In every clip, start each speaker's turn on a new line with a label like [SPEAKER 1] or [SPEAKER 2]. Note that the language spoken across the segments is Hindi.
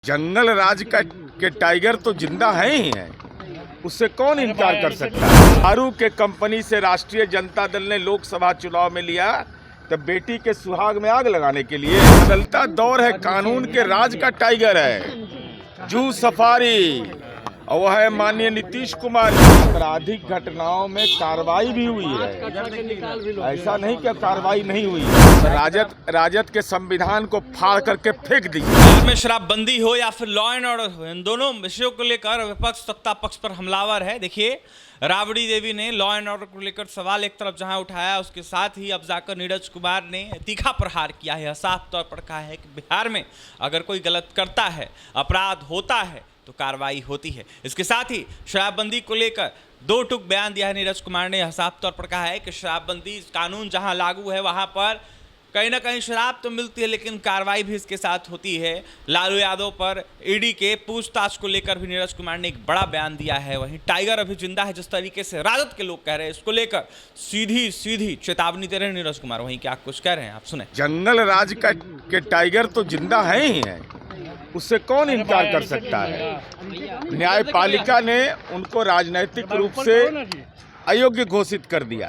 [SPEAKER 1] जंगल राज के टाइगर तो जिंदा है ही है, उससे कौन इनकार कर सकता है। दारू के कंपनी से राष्ट्रीय जनता दल ने लोकसभा चुनाव में लिया तब बेटी के सुहाग में आग लगाने के लिए। बदलता दौर है, कानून के राज का टाइगर है जू सफारी, और वह है माननीय नीतीश कुमार। आपराधिक घटनाओं में कार्रवाई भी हुई है, ऐसा नहीं कि कार्रवाई नहीं हुई। राजद के संविधान को फाड़ करके फेंक दी।
[SPEAKER 2] बिहार में शराबबंदी हो या फिर लॉ एंड ऑर्डर हो, इन दोनों विषयों को लेकर विपक्ष सत्ता पक्ष पर हमलावर है। देखिए, राबड़ी देवी ने लॉ एंड ऑर्डर को लेकर सवाल एक तरफ जहां उठाया, उसके साथ ही अब जाकर नीरज कुमार ने तीखा प्रहार किया है। साफ तौर पर कहा है कि बिहार में अगर कोई गलत करता है, अपराध होता है तो कार्रवाई होती है। इसके साथ ही शराबबंदी को लेकर दो टूक बयान दिया है नीरज कुमार ने। साफ तौर पर कहा है कि शराबबंदी कानून जहां लागू है वहां पर कहीं ना कहीं शराब तो मिलती है, लेकिन कार्रवाई भी इसके साथ होती है। लालू यादव पर ईडी के पूछताछ को लेकर भी नीरज कुमार ने एक बड़ा बयान दिया है। वहीं टाइगर अभी जिंदा है, जिस तरीके से राजद के लोग कह रहे हैं, इसको लेकर सीधी चेतावनी दे रहे हैं नीरज कुमार। वहीं क्या कुछ कह रहे हैं, आप सुने।
[SPEAKER 1] जंगल राज के टाइगर तो जिंदा है ही है, उससे कौन इनकार कर सकता है। न्यायपालिका ने उनको राजनीतिक रूप से अयोग्य घोषित कर दिया,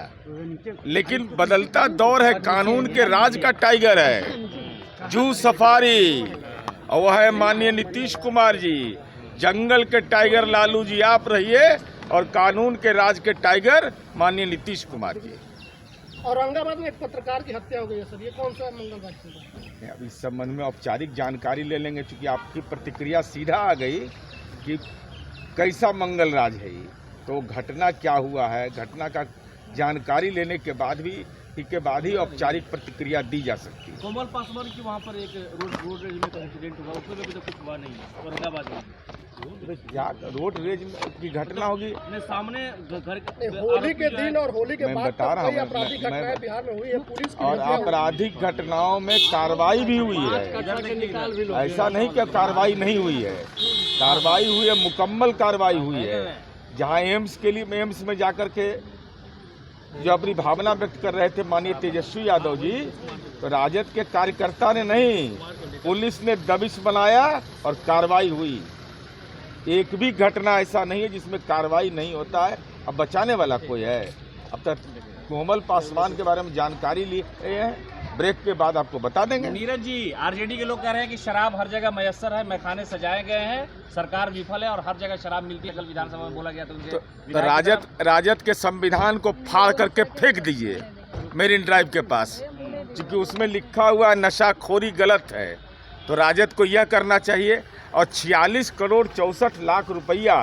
[SPEAKER 1] लेकिन बदलता दौर है, कानून के राज का टाइगर है जू सफारी, और वह है माननीय नीतीश कुमार जी। जंगल के टाइगर लालू जी आप रहिए, और कानून के राज के टाइगर माननीय नीतीश कुमार जी।
[SPEAKER 3] औरंगाबाद में एक पत्रकार की हत्या हो गई है सर, ये कौन सा मंगल राज?
[SPEAKER 1] अब इस संबंध में औपचारिक जानकारी ले लेंगे, क्योंकि आपकी प्रतिक्रिया सीधा आ गई कि कैसा मंगल राज है ये, तो घटना क्या हुआ है, घटना का जानकारी लेने के बाद ही औपचारिक प्रतिक्रिया दी जा सकती है।
[SPEAKER 4] कोमल पासवान की वहाँ पर एक रोड रेज में इंसिडेंट हुआ, उसमें भी तो कुछ हुआ नहीं है औरंगाबाद में।
[SPEAKER 1] रोड रेज की घटना होगी
[SPEAKER 4] सामने घर
[SPEAKER 3] होली के दिन और होली के
[SPEAKER 1] मैं
[SPEAKER 3] बाद
[SPEAKER 1] बता रहा हूँ,
[SPEAKER 3] आपराधिक घटनाएं बिहार में हुई है, पुलिस की
[SPEAKER 1] और आपराधिक घटनाओं में कार्रवाई भी हुई है, ऐसा नहीं कि कार्रवाई नहीं हुई है। कार्रवाई हुई है, मुकम्मल कार्रवाई हुई है। जहाँ एम्स में जाकर के जो अपनी भावना व्यक्त कर रहे थे माननीय तेजस्वी यादव जी, तो राजद के कार्यकर्ता ने नहीं, पुलिस ने दबिश बनाया और कार्रवाई हुई। एक भी घटना ऐसा नहीं है जिसमें कार्रवाई नहीं होता है। अब बचाने वाला कोई है? अब तक कोमल पासवान के बारे में जानकारी लिए हैं, ब्रेक के बाद आपको बता देंगे।
[SPEAKER 4] नीरज जी, आरजेडी के लोग कह रहे हैं कि शराब हर जगह मयसर है, मैखाने सजाए गए हैं, सरकार विफल है और हर जगह शराब मिलती है। कल विधानसभा में बोला गया
[SPEAKER 1] तो राजद के संविधान को फाड़ करके फेंक दीजिए मेरिन ड्राइव के पास, क्योंकि उसमें लिखा हुआ नशाखोरी गलत है। तो राजद को यह करना चाहिए। और 46 करोड़ 64 लाख रुपया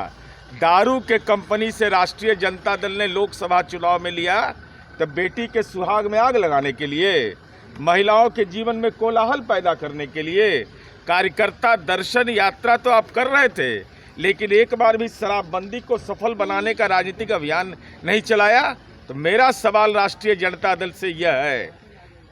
[SPEAKER 1] दारू के कंपनी से राष्ट्रीय जनता दल ने लोकसभा चुनाव में लिया तब बेटी के सुहाग में आग लगाने के लिए, महिलाओं के जीवन में कोलाहल पैदा करने के लिए। कार्यकर्ता दर्शन यात्रा तो आप कर रहे थे, लेकिन एक बार भी शराबबंदी को सफल बनाने का राजनीतिक अभियान नहीं चलाया। तो मेरा सवाल राष्ट्रीय जनता दल से यह है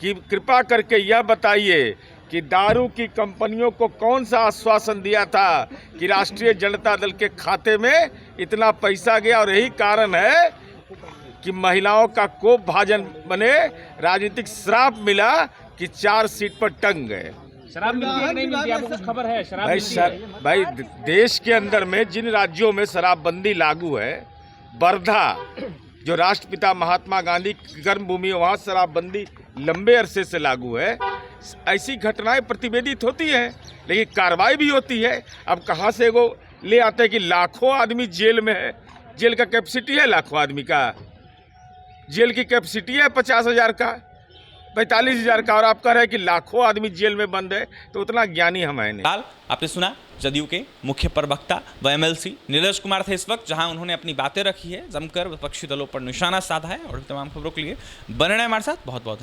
[SPEAKER 1] कि कृपा करके यह बताइए कि दारू की कंपनियों को कौन सा आश्वासन दिया था कि राष्ट्रीय जनता दल के खाते में इतना पैसा गया, और यही कारण है कि महिलाओं का कोप भाजन बने, राजनीतिक श्राप मिला कि 4 सीट पर टंग गए।
[SPEAKER 4] शराब मिलती है नहीं मिलती, आपको कुछ खबर है? शराब
[SPEAKER 1] भाई देश के अंदर में जिन राज्यों में शराबबंदी लागू है, वर्धा जो राष्ट्रपिता महात्मा गांधी की कर्मभूमि है, वहाँ शराबबंदी लंबे अरसे से लागू है। ऐसी घटनाएं प्रतिवेदित होती हैं, लेकिन कार्रवाई भी होती है। अब कहाँ से वो ले आते हैं कि लाखों आदमी जेल में है, जेल का कैपेसिटी है लाखों आदमी का, जेल की कैपेसिटी है 50,000 का, 45,000 का, और आप कह रहे हैं कि लाखों आदमी जेल में बंद है, तो उतना ज्ञानी हम है नहीं।
[SPEAKER 2] आपने सुना जदयू के मुख्य प्रवक्ता व एमएलसी नीरज कुमार थे इस वक्त, जहां उन्होंने अपनी बातें रखी है, जमकर विपक्षी दलों पर निशाना साधा है। और तमाम खबरों के लिए बने रहें हमारे साथ। बहुत बहुत